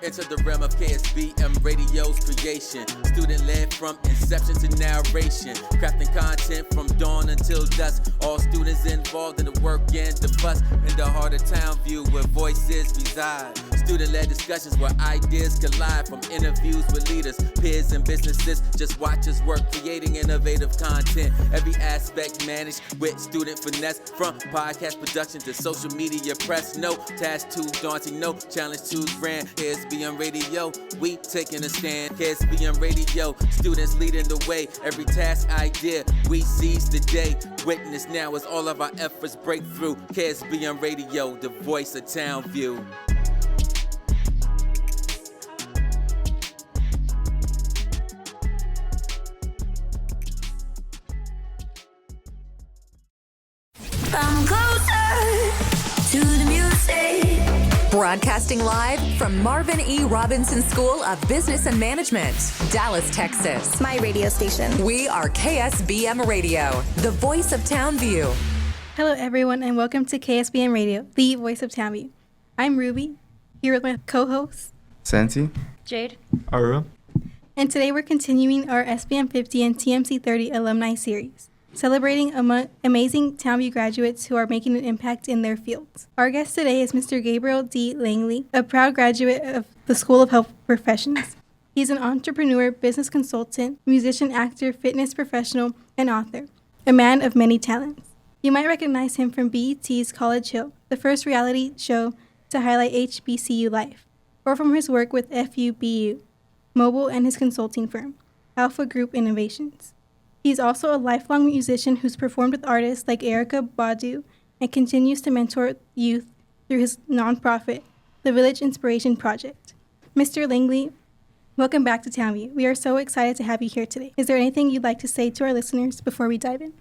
Enter the realm of KSBM Radio's creation. Student-led from inception to narration. Crafting content from dawn until dusk. All students involved in the work and the fuss. In the heart of Townview where voices reside. Student-led discussions where ideas collide. From interviews with leaders, peers, and businesses. Just watch us work creating innovative content. Every aspect managed with student finesse. From podcast production to social media press. No task too daunting, no challenge too grand. KSBM Radio, we taking a stand. KSBM Radio, students leading the way. Every task idea, we seize the day. Witness now as all of our efforts break through. KSBM Radio, the voice of Townview. I'm closer to the music. Broadcasting live from Marvin E. Robinson School of Business and Management, Dallas, Texas. My radio station. We are KSBM Radio, the voice of Townview. Hello, everyone, and welcome to KSBM Radio, the voice of Townview. I'm Ruby, here with my co-hosts, Santi, Jade, Aru, and today we're continuing our SBM 50 and TMC 30 Alumni Series, celebrating amazing Townview graduates who are making an impact in their fields. Our guest today is Mr. Gabriel D. Langley, a proud graduate of the School of Health Professions. He's an entrepreneur, business consultant, musician, actor, fitness professional, and author, a man of many talents. You might recognize him from BET's College Hill, the first reality show to highlight HBCU life, or from his work with FUBU Mobile and his consulting firm, Alpha Group Innovations. He's also a lifelong musician who's performed with artists like Erykah Badu and continues to mentor youth through his nonprofit, the Village Inspiration Project. Mr. Langley, welcome back to Townview. We are so excited to have you here today. Is there anything you'd like to say to our listeners before we dive in?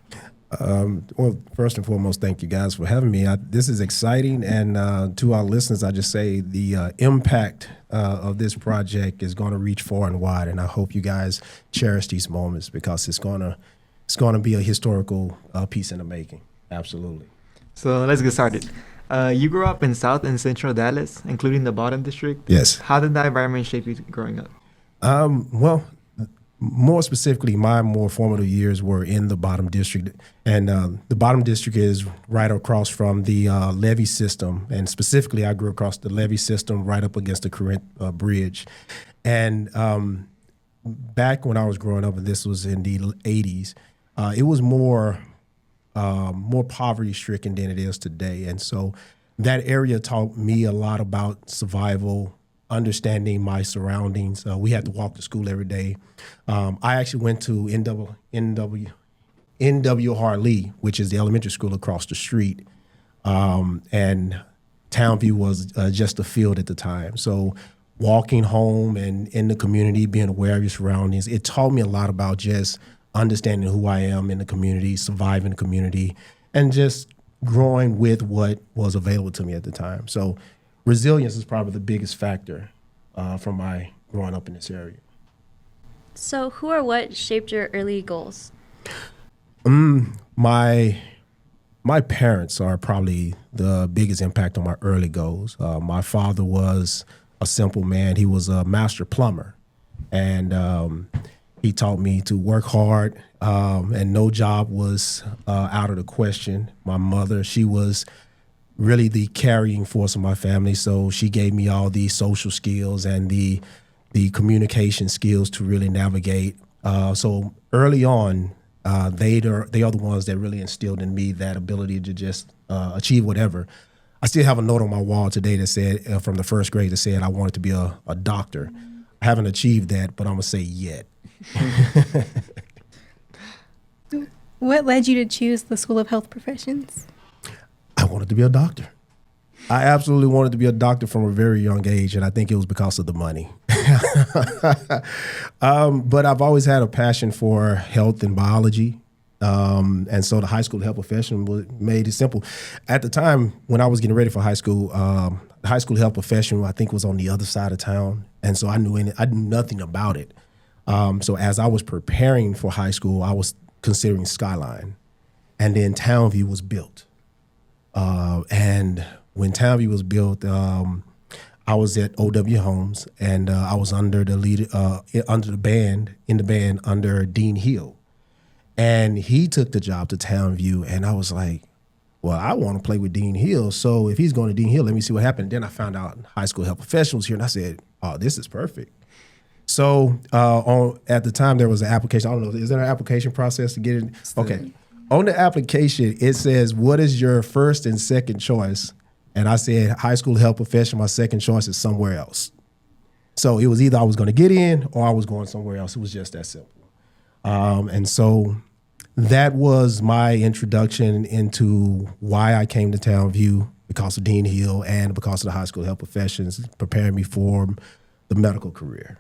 Well, first and foremost, thank you guys for having me. This is exciting, and to our listeners, I just say the impact of this project is going to reach far and wide, and I hope you guys cherish these moments because it's going to be a historical piece in the making. Absolutely. So let's get started. You grew up in South and Central Dallas, including the Bottom District. Yes. How did that environment shape you growing up? Well, more specifically, my more formative years were in the Bottom District, and the Bottom District is right across from the levee system, and specifically, I grew across the levee system right up against the Corinth Bridge. And back when I was growing up, and this was in the 80s, it was more poverty-stricken than it is today, and so that area taught me a lot about survival, understanding my surroundings. We had to walk to school every day. I actually went to N.W. Hartley, which is the elementary school across the street, and Townview was just a field at the time. So walking home and in the community, being aware of your surroundings, it taught me a lot about just understanding who I am in the community, surviving the community, and just growing with what was available to me at the time. So resilience is probably the biggest factor from my growing up in this area. So who or what shaped your early goals? My parents are probably the biggest impact on my early goals. My father was a simple man. He was a master plumber, and he taught me to work hard, and no job was out of the question. My mother, she was really the carrying force of my family. So she gave me all the social skills and the communication skills to really navigate. So early on, they are the ones that really instilled in me that ability to just achieve whatever. I still have a note on my wall today that said, from the first grade, that said I wanted to be a doctor. I haven't achieved that, but I'm gonna say yet. What led you to choose the School of Health Professions? I wanted to be a doctor. I absolutely wanted to be a doctor from a very young age, and I think it was because of the money. But I've always had a passion for health and biology, and so the high school health profession made it simple. At the time, when I was getting ready for high school, the high school health profession, I think, was on the other side of town, and so I knew nothing about it. So as I was preparing for high school, I was considering Skyline, and then Townview was built. And when Townview was built, I I was at O.W. Holmes, and I was under the lead, under the band, in the band under Dean Hill. And he took the job to Townview, and I was like, well, I want to play with Dean Hill, so if he's going to Dean Hill, let me see what happened. Then I found out high school health professionals here, and I said, oh, this is perfect. So at the time, there was an application. I don't know, is there an application process to get it? Okay. On the application, it says, what is your first and second choice? And I said, high school health professional, my second choice is somewhere else. So it was either I was going to get in or I was going somewhere else. It was just that simple. And so that was my introduction into why I came to Townview, because of Dean Hill and because of the high school health professions, preparing me for the medical career.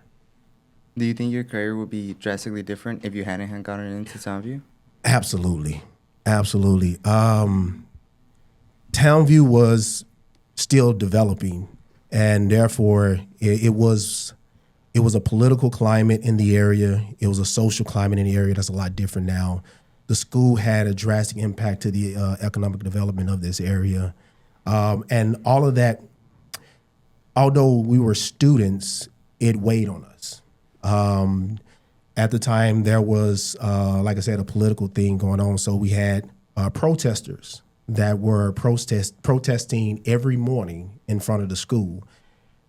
Do you think your career would be drastically different if you hadn't gotten into Townview? Absolutely. Absolutely. Townview was still developing, and therefore it was a political climate in the area. It was a social climate in the area that's a lot different now. The school had a drastic impact to the economic development of this area. And all of that, although we were students, it weighed on us. At the time, there was, like I said, a political thing going on. So we had protesters that were protesting every morning in front of the school.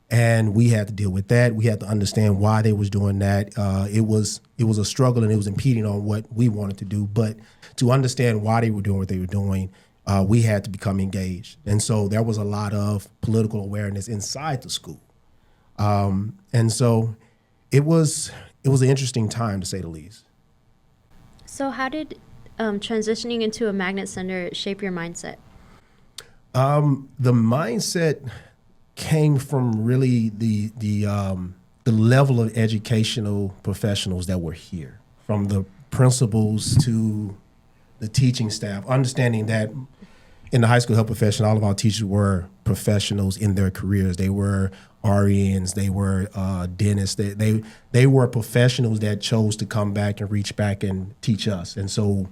And we had to deal with that. We had to understand why they was doing that. It was a struggle, and it was impeding on what we wanted to do. But to understand why they were doing what they were doing, we had to become engaged. And so there was a lot of political awareness inside the school. And so it was an interesting time, to say the least. So how did transitioning into a magnet center shape your mindset? The mindset came from really the level of educational professionals that were here, from the principals to the teaching staff, understanding that in the high school health profession, all of our teachers were professionals in their careers. They were RNs, they were dentists, they were professionals that chose to come back and reach back and teach us. And so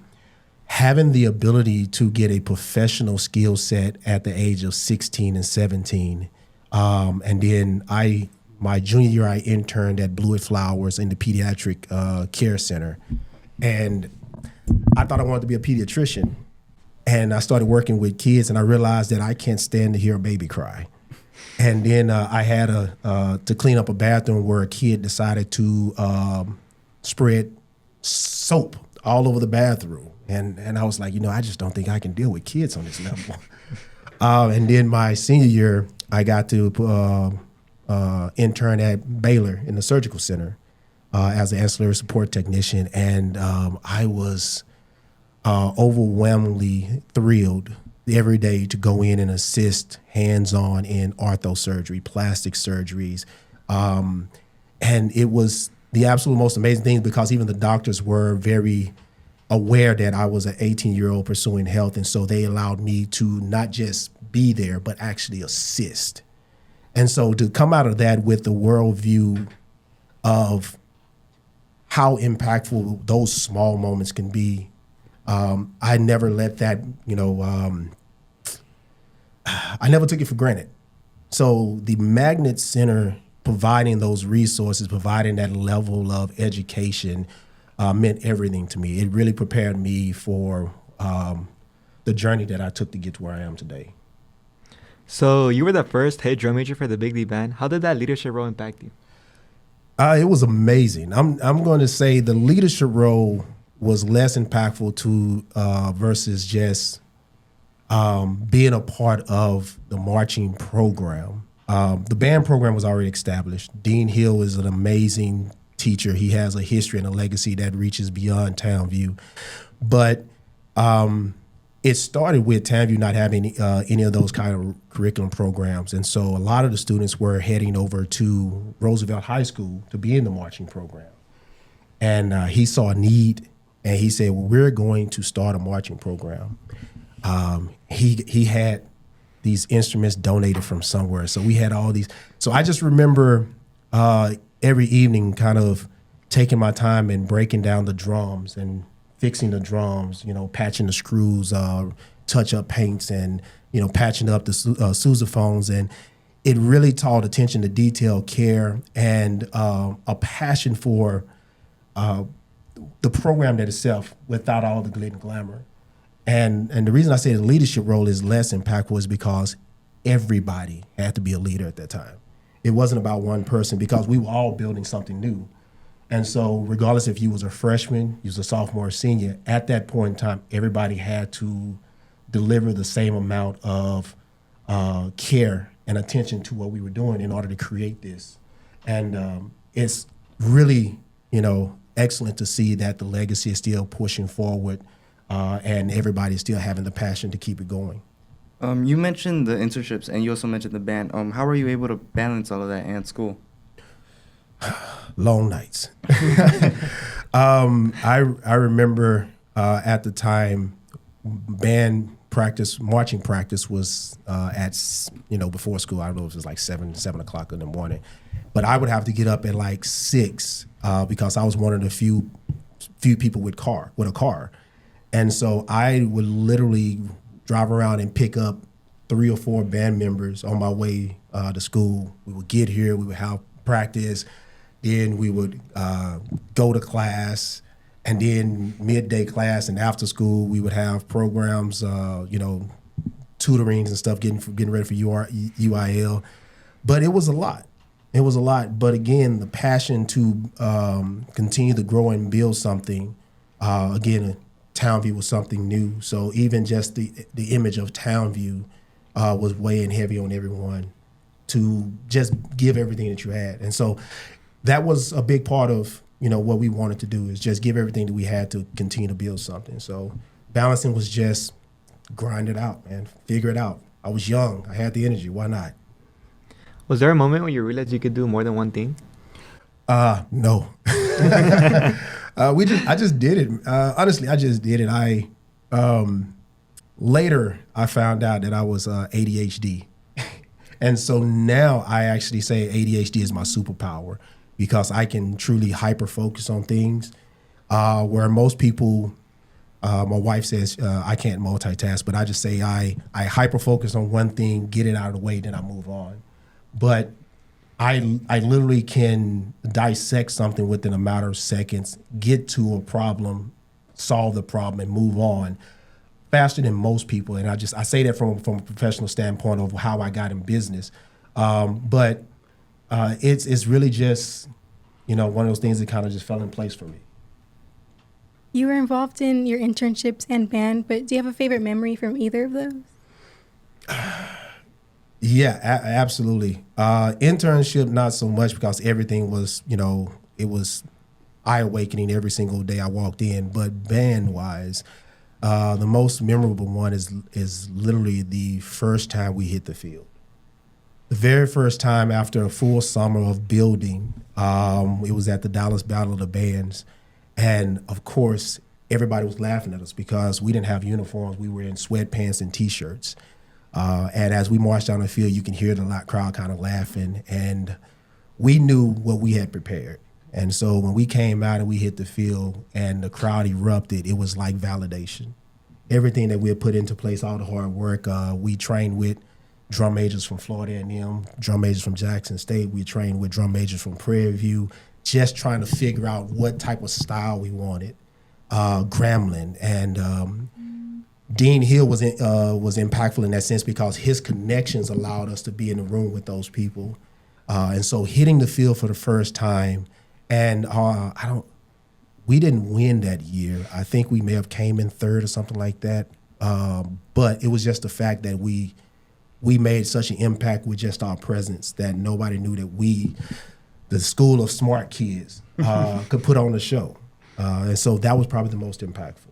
having the ability to get a professional skill set at the age of 16 and 17, and then my junior year, I interned at Blewett Flowers in the pediatric care center. And I thought I wanted to be a pediatrician. And I started working with kids, and I realized that I can't stand to hear a baby cry. And then I had to clean up a bathroom where a kid decided to spread soap all over the bathroom. And I was like, I just don't think I can deal with kids on this level. And then my senior year, I got to intern at Baylor in the surgical center as an ancillary support technician. And I was overwhelmingly thrilled every day to go in and assist hands-on in ortho surgery, plastic surgeries. And it was the absolute most amazing thing, because even the doctors were very aware that I was an 18-year-old pursuing health. And so they allowed me to not just be there, but actually assist. And so to come out of that with the worldview of how impactful those small moments can be, I never let that, I never took it for granted. So the Magnet Center providing those resources, providing that level of education meant everything to me. It really prepared me for the journey that I took to get to where I am today. So you were the first head drum major for the Big D Band. How did that leadership role impact you? It was amazing. I'm going to say the leadership role was less impactful to versus just being a part of the marching program. The band program was already established. Dean Hill is an amazing teacher. He has a history and a legacy that reaches beyond Townview. But it started with Townview not having any of those kind of curriculum programs. And so a lot of the students were heading over to Roosevelt High School to be in the marching program. And he saw a need, and he said, well, we're going to start a marching program. He had these instruments donated from somewhere. So we had all these. So I just remember every evening kind of taking my time and breaking down the drums and fixing the drums, patching the screws, touch up paints, and, patching up the sousaphones. And it really taught attention to detail, care, and a passion for the program that itself without all the glitter and glamour. And the reason I say the leadership role is less impactful is because everybody had to be a leader at that time. It wasn't about one person because we were all building something new. And so regardless if you was a freshman, you was a sophomore or senior, at that point in time, everybody had to deliver the same amount of care and attention to what we were doing in order to create this. And it's really, excellent to see that the legacy is still pushing forward and everybody's still having the passion to keep it going. You mentioned the internships and you also mentioned the band. How are you able to balance all of that and school? Long nights. I remember at the time, band practice, marching practice was at before school. I don't know if it was like 7 o'clock in the morning, but I would have to get up at like 6 because I was one of the few people with a car, and so I would literally drive around and pick up 3 or 4 band members on my way to school. We would get here, we would have practice, then we would go to class, and then midday class and after school we would have programs, tutorings and stuff, getting ready for UIL. But it was a lot. But again, the passion to continue to grow and build something. Again, Townview was something new. So even just the image of Townview was weighing heavy on everyone to just give everything that you had. And so that was a big part of, what we wanted to do, is just give everything that we had to continue to build something. So balancing was just grind it out, man. Figure it out. I was young. I had the energy. Why not? Was there a moment when you realized you could do more than one thing? No. I just did it. Honestly, I just did it. Later I found out that I was ADHD. And so now I actually say ADHD is my superpower because I can truly hyper-focus on things where most people, my wife says I can't multitask, but I just say I hyper-focus on one thing, get it out of the way, then I move on. But I literally can dissect something within a matter of seconds, get to a problem, solve the problem, and move on faster than most people. And I say that from a professional standpoint of how I got in business. But it's really just, one of those things that kind of just fell in place for me. You were involved in your internships and band, but do you have a favorite memory from either of those? Yeah, absolutely. Internship, not so much because everything was, it was eye-awakening every single day I walked in. But band-wise, the most memorable one is literally the first time we hit the field. The very first time after a full summer of building, it was at the Dallas Battle of the Bands. And, of course, everybody was laughing at us because we didn't have uniforms. We were in sweatpants and T-shirts. And as we marched down the field, you can hear the crowd kind of laughing. And we knew what we had prepared. And so when we came out and we hit the field and the crowd erupted, it was like validation. Everything that we had put into place, all the hard work, we trained with drum majors from Florida A&M, drum majors from Jackson State. We trained with drum majors from Prairie View, just trying to figure out what type of style we wanted. Grambling and Dean Hill was impactful in that sense because his connections allowed us to be in the room with those people. And so hitting the field for the first time, and we didn't win that year. I think we may have came in third or something like that. But it was just the fact that we made such an impact with just our presence that nobody knew that we, the school of smart kids, could put on a show. And so that was probably the most impactful.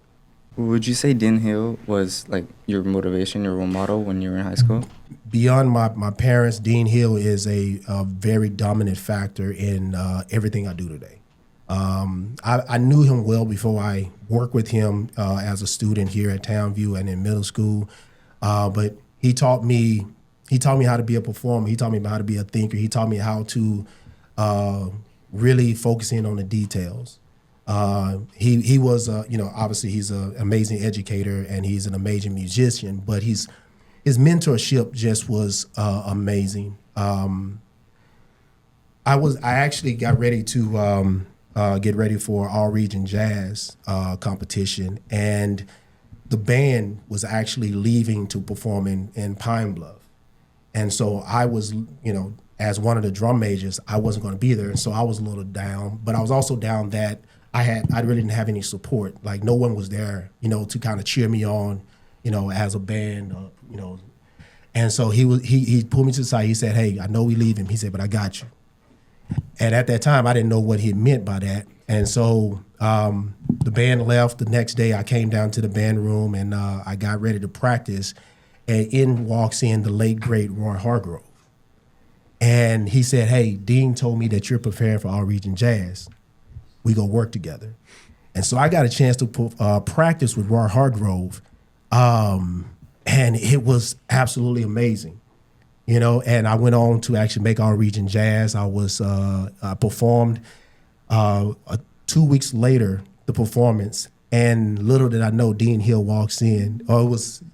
Would you say Dean Hill was like your motivation, your role model when you were in high school? Beyond my parents, Dean Hill is a very dominant factor in everything I do today. I knew him well before I worked with him as a student here at Townview and in middle school. But he taught me how to be a performer. He taught me how to be a thinker. He taught me how to really focus in on the details. He was, obviously he's an amazing educator and he's an amazing musician, but he's his mentorship just was amazing. I actually got ready to get ready for All Region Jazz competition, and the band was actually leaving to perform in Pine Bluff. And so I was, as one of the drum majors, I wasn't going to be there. And so I was a little down, but I was also down that I really didn't have any support. Like no one was there, to kind of cheer me on, as a band, And so he pulled me to the side. He said, "Hey, I know we leaving." He said, "But I got you." And at that time, I didn't know what he meant by that. And so the band left. The next day, I came down to the band room and I got ready to practice. And in walks in the late, great Roy Hargrove. And he said, "Hey, Dean told me that you're preparing for All Region Jazz. We go work together." And so I got a chance to practice with Roy Hargrove. And it was absolutely amazing. And I went on to actually make All Region Jazz. I performed 2 weeks later, the performance, and little did I know Dean Hill walks in.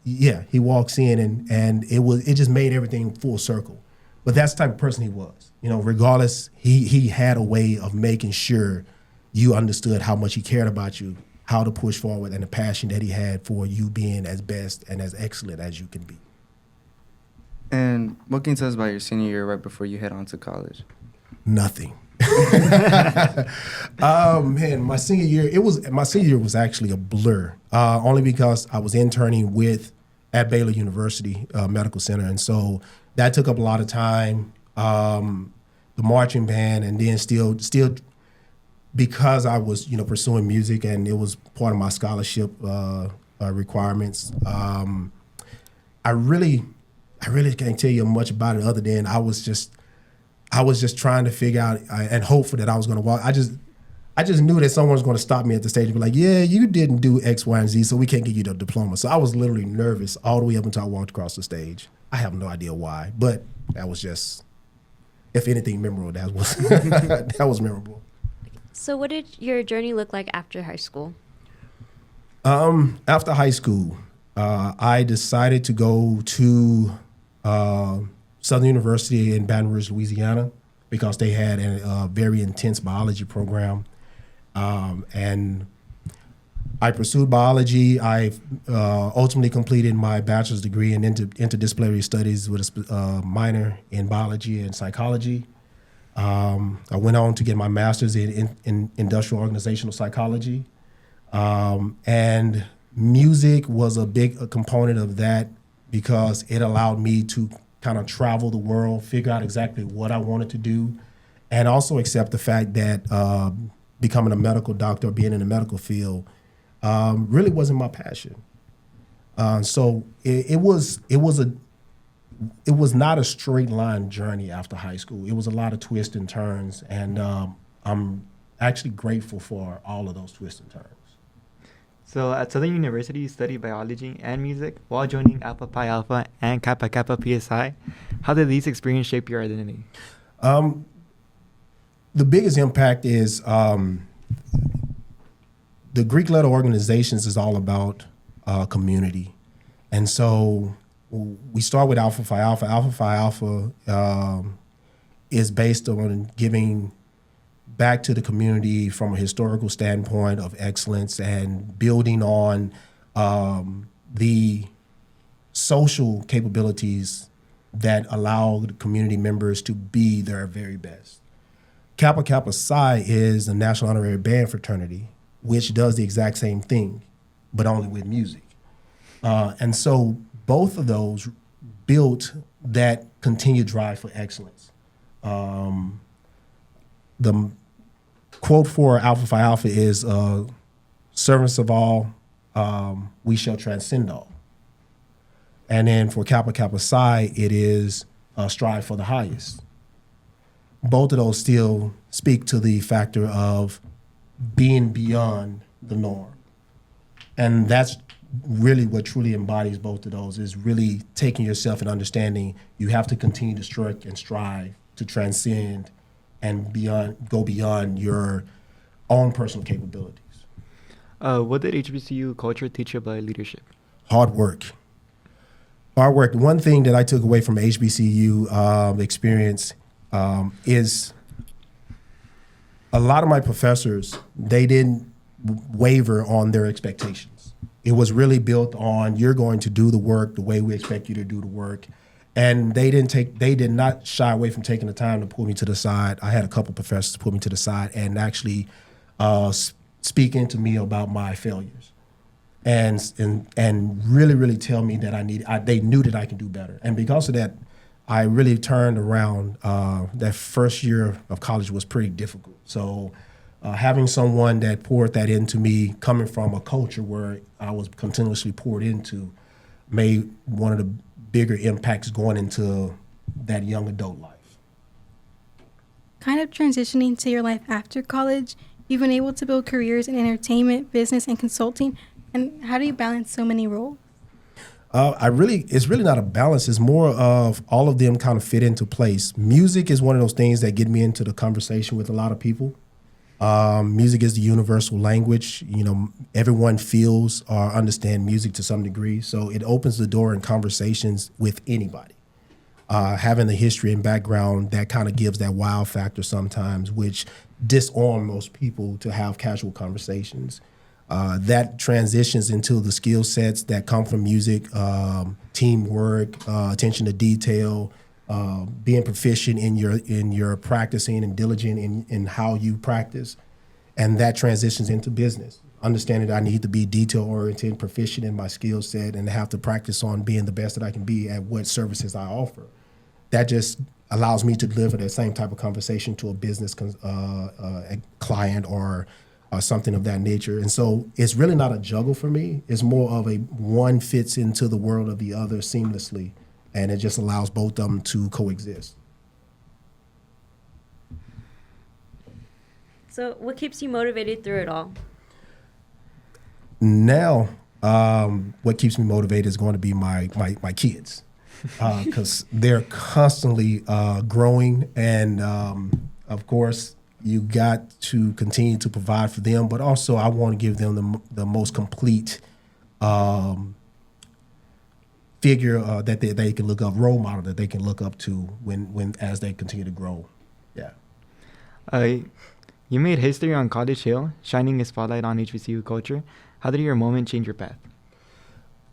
He walks in and it just made everything full circle. But that's the type of person he was. Regardless, he had a way of making sure you understood how much he cared about you, how to push forward, and the passion that he had for you being as best and as excellent as you can be. And what can you tell us about your senior year right before you head on to college? Nothing. Man, my senior year was actually a blur. Only because I was interning at Baylor University Medical Center, and so that took up a lot of time. The marching band, and then still because I was pursuing music and it was part of my scholarship requirements. I really can't tell you much about it other than I was just trying to figure out and hopeful that I was going to walk. I just knew that someone was going to stop me at the stage and be like, "Yeah, you didn't do X, Y, and Z, so we can't give you the diploma." So I was literally nervous all the way up until I walked across the stage. I have no idea why, but that was just, if anything memorable, that was that was memorable. So what did your journey look like after high school? After high school, I decided to go to Southern University in Baton Rouge, Louisiana, because they had a very intense biology program. And I pursued biology. I ultimately completed my bachelor's degree in interdisciplinary studies with a minor in biology and psychology. I went on to get my master's in industrial organizational psychology. And music was a big component of that because it allowed me to kind of travel the world, figure out exactly what I wanted to do, and also accept the fact that becoming a medical doctor or being in the medical field really wasn't my passion. So it was not a straight line journey after high school. It was a lot of twists and turns, and I'm actually grateful for all of those twists and turns. So at Southern University, you studied biology and music while joining Alpha Pi Alpha and Kappa Kappa PSI. How did these experiences shape your identity? The biggest impact is the Greek letter organizations is all about community. And so we start with Alpha Phi Alpha. Alpha Phi Alpha is based on giving back to the community from a historical standpoint of excellence and building on the social capabilities that allow the community members to be their very best. Kappa Kappa Psi is a national honorary band fraternity, which does the exact same thing, but only with music. And so both of those built that continued drive for excellence. The quote for Alpha Phi Alpha is, servants of all, we shall transcend all. And then for Kappa Kappa Psi, it is strive for the highest. Both of those still speak to the factor of being beyond the norm. And that's really what truly embodies both of those, is really taking yourself and understanding you have to continue to strike and strive to transcend and go beyond your own personal capabilities. What did HBCU culture teach you about leadership? Hard work. Artwork. One thing that I took away from HBCU experience is a lot of my professors, they didn't waver on their expectations. It was really built on, you're going to do the work the way we expect you to do the work. And they did not shy away from taking the time to pull me to the side. I had a couple professors pull me to the side and actually speaking to me about my failures, and really tell me that they knew that I can do better. And because of that, I really turned around. That first year of college was pretty difficult. So having someone that poured that into me, coming from a culture where I was continuously poured into, made one of the bigger impacts going into that young adult life. Kind of transitioning to your life after college, you've been able to build careers in entertainment, business, and consulting. And how do you balance so many roles? It's really not a balance. It's more of all of them kind of fit into place. Music is one of those things that get me into the conversation with a lot of people. Music is the universal language. Everyone feels or understand music to some degree. So it opens the door in conversations with anybody. Having the history and background, that kind of gives that wow factor sometimes, which disarm most people to have casual conversations. That transitions into the skill sets that come from music, teamwork, attention to detail, being proficient in your practicing and diligent in how you practice. And that transitions into business. Understanding that I need to be detail-oriented, proficient in my skill set, and have to practice on being the best that I can be at what services I offer. That just allows me to deliver that same type of conversation to a business client or something of that nature. And so it's really not a juggle for me. It's more of a one fits into the world of the other seamlessly, and it just allows both of them to coexist. So what keeps you motivated through it all? Now, what keeps me motivated is going to be my kids, because they're constantly growing, and of course, you got to continue to provide for them, but also I want to give them the most complete figure that they can look up, role model that they can look up to when as they continue to grow. Yeah. You made history on College Hill, shining a spotlight on HBCU culture. How did your moment change your path?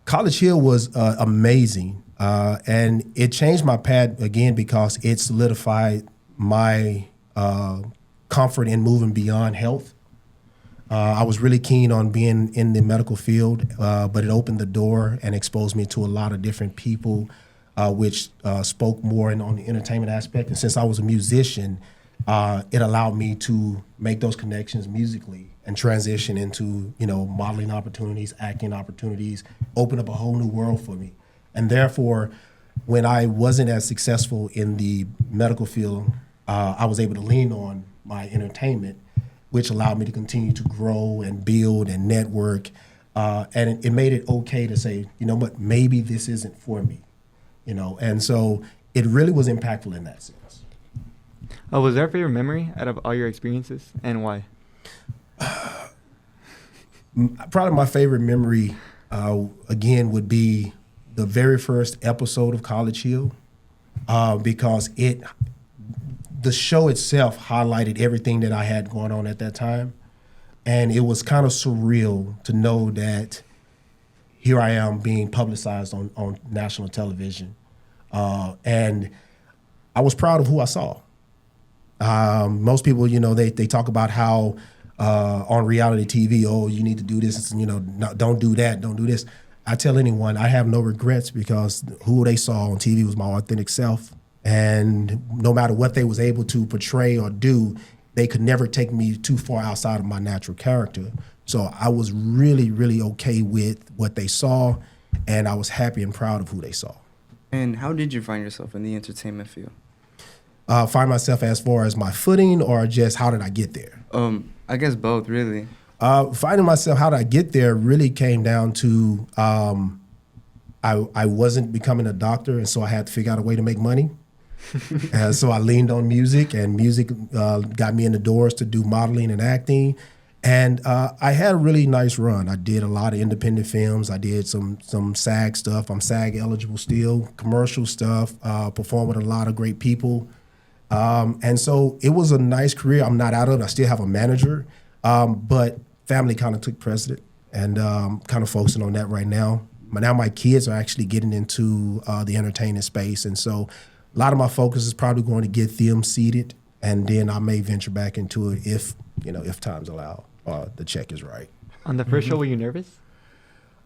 College Hill was amazing, and it changed my path again because it solidified my comfort in moving beyond health. I was really keen on being in the medical field, but it opened the door and exposed me to a lot of different people, which spoke more on the entertainment aspect. And since I was a musician, it allowed me to make those connections musically and transition into, modeling opportunities, acting opportunities, open up a whole new world for me. And therefore, when I wasn't as successful in the medical field, I was able to lean on my entertainment, which allowed me to continue to grow and build and network. And it made it okay to say, you know what, maybe this isn't for me, And so it really was impactful in that sense. Was there a favorite memory out of all your experiences, and why? Probably my favorite memory, again, would be the very first episode of College Hill, because the show itself highlighted everything that I had going on at that time. And it was kind of surreal to know that here I am being publicized on national television. And I was proud of who I saw. Most people, they talk about how on reality TV, oh, you need to do this, no, don't do that, don't do this. I tell anyone, I have no regrets because who they saw on TV was my authentic self. And no matter what they was able to portray or do, they could never take me too far outside of my natural character. So I was really, really okay with what they saw, and I was happy and proud of who they saw. And how did you find yourself in the entertainment field? Find myself as far as my footing, or just how did I get there? I guess both, really. Finding myself, how did I get there, really came down to I wasn't becoming a doctor, and so I had to figure out a way to make money. So I leaned on music, and music got me in the doors to do modeling and acting. And I had a really nice run. I did a lot of independent films. I did some SAG stuff. I'm SAG eligible still, commercial stuff, performed with a lot of great people. And so it was a nice career. I'm not out of it. I still have a manager, but family kind of took precedent, and kind of focusing on that right now. But now my kids are actually getting into the entertainment space, and so a lot of my focus is probably going to get them seated, and then I may venture back into it if times allow, the check is right. On the first show, were you nervous?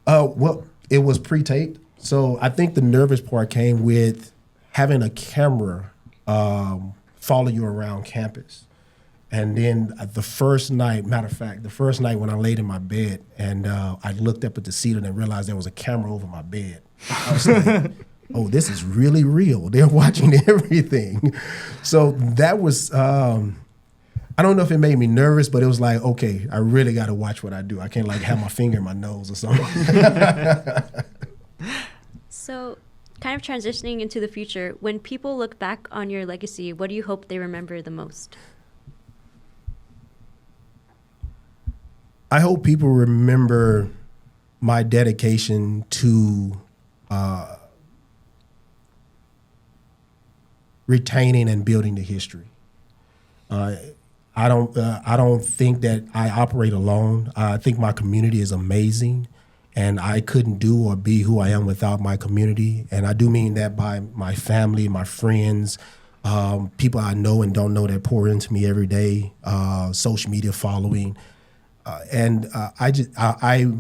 Well, it was pre-taped, so I think the nervous part came with having a camera follow you around campus. And then the first night when I laid in my bed and I looked up at the ceiling and realized there was a camera over my bed, I was like, oh, this is really real. They're watching everything. So that was, I don't know if it made me nervous, but it was like, okay, I really got to watch what I do. I can't like have my finger in my nose or something. So kind of transitioning into the future, when people look back on your legacy, what do you hope they remember the most? I hope people remember my dedication to retaining and building the history. I don't think that I operate alone. I think my community is amazing, and I couldn't do or be who I am without my community. And I do mean that by my family, my friends, people I know and don't know that pour into me every day, social media following. I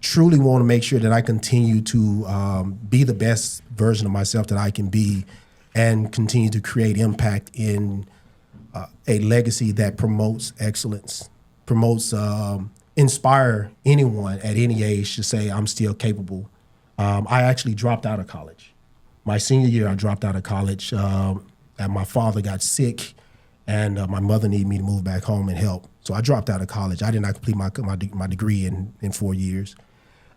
truly want to make sure that I continue to be the best version of myself that I can be, and continue to create impact in a legacy that promotes excellence, inspire anyone at any age to say, I'm still capable. I actually dropped out of college. My senior year, I dropped out of college, and my father got sick, and my mother needed me to move back home and help. So I dropped out of college. I did not complete my degree in 4 years.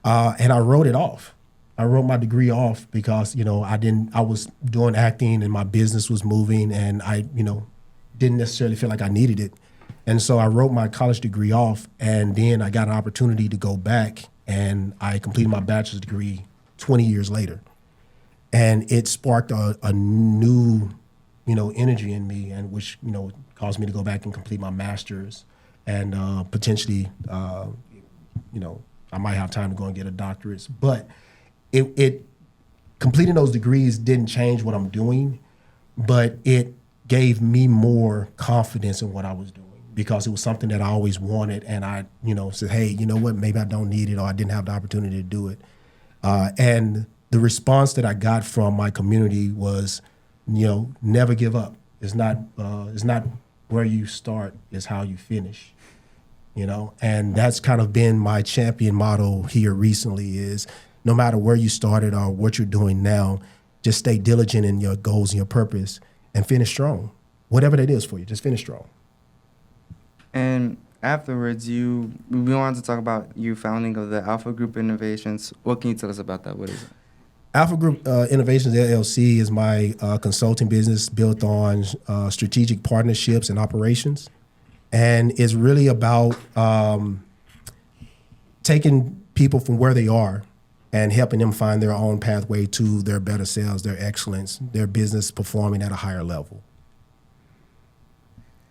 And I wrote it off. I wrote my degree off because, I was doing acting and my business was moving, and I, didn't necessarily feel like I needed it. And so I wrote my college degree off, and then I got an opportunity to go back, and I completed my bachelor's degree 20 years later. And it sparked a new, energy in me, and which, caused me to go back and complete my master's, and potentially, I might have time to go and get a doctorate. But it completing those degrees didn't change what I'm doing, but it gave me more confidence in what I was doing, because it was something that I always wanted, and I, said, hey, you know what, maybe I don't need it, or I didn't have the opportunity to do it. And the response that I got from my community was, never give up. It's not where you start, it's how you finish. And that's kind of been my champion motto here recently, is no matter where you started or what you're doing now, just stay diligent in your goals and your purpose and finish strong. Whatever that is for you, just finish strong. And afterwards, we wanted to talk about you founding of the Alpha Group Innovations. What can you tell us about that? What is it? Alpha Group Innovations LLC is my consulting business built on strategic partnerships and operations. And it's really about taking people from where they are and helping them find their own pathway to their better selves, their excellence, their business performing at a higher level.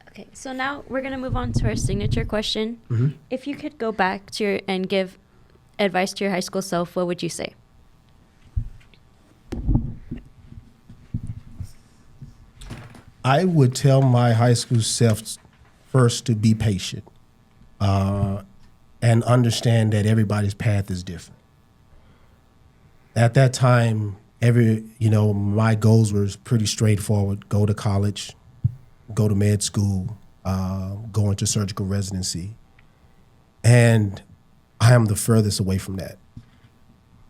Okay, so now we're going to move on to our signature question. Mm-hmm. If you could go back and give advice to your high school self, what would you say? I would tell my high school self first to be patient and understand that everybody's path is different. At that time, my goals were pretty straightforward: go to college, go to med school, go into surgical residency. And I am the furthest away from that.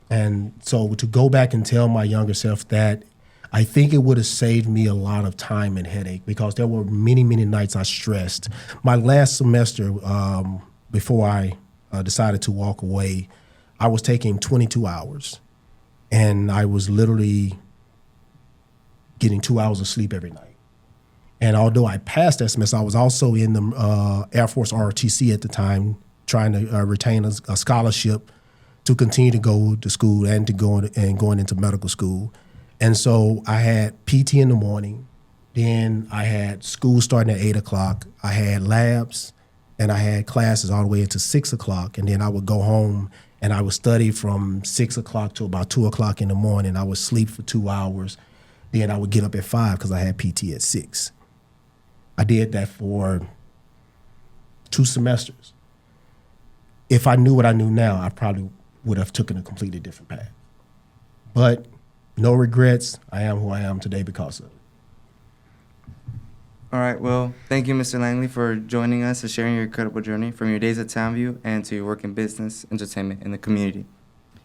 And so to go back and tell my younger self that, I think it would have saved me a lot of time and headache, because there were many, many nights I stressed. My last semester, before I decided to walk away, I was taking 22 hours. And I was literally getting 2 hours of sleep every night. And although I passed that semester, I was also in the Air Force ROTC at the time, trying to retain a scholarship to continue to go to school and going into medical school. And so I had PT in the morning, then I had school starting at 8 o'clock, I had labs, and I had classes all the way into 6 o'clock, and then I would go home and I would study from 6 o'clock to about 2 o'clock in the morning. I would sleep for 2 hours, then I would get up at 5 because I had PT at 6. I did that for 2 semesters. If I knew what I knew now, I probably would have taken a completely different path. But no regrets. I am who I am today because of it. All right, well, thank you, Mr. Langley, for joining us and sharing your incredible journey from your days at Townview and to your work in business, entertainment, and the community.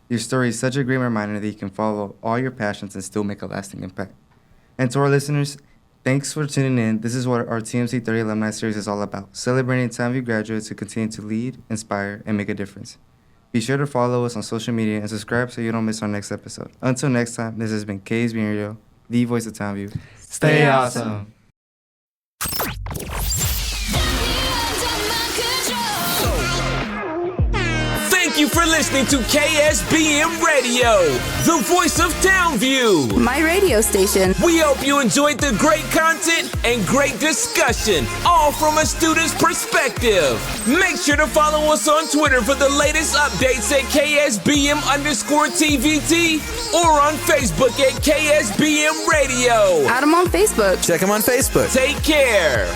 Your story is such a great reminder that you can follow all your passions and still make a lasting impact. And to our listeners, thanks for tuning in. This is what our TMC 30 Alumni Series is all about, celebrating Townview graduates who continue to lead, inspire, and make a difference. Be sure to follow us on social media and subscribe so you don't miss our next episode. Until next time, this has been KSBM Radio, the voice of Townview. Stay awesome. Thank you for listening to KSBM Radio, the voice of Townview. My radio station. We hope you enjoyed the great content and great discussion, all from a student's perspective. Make sure to follow us on Twitter for the latest updates at KSBM_TVT or on Facebook at KSBM Radio. Add them on Facebook. Check them on Facebook. Take care.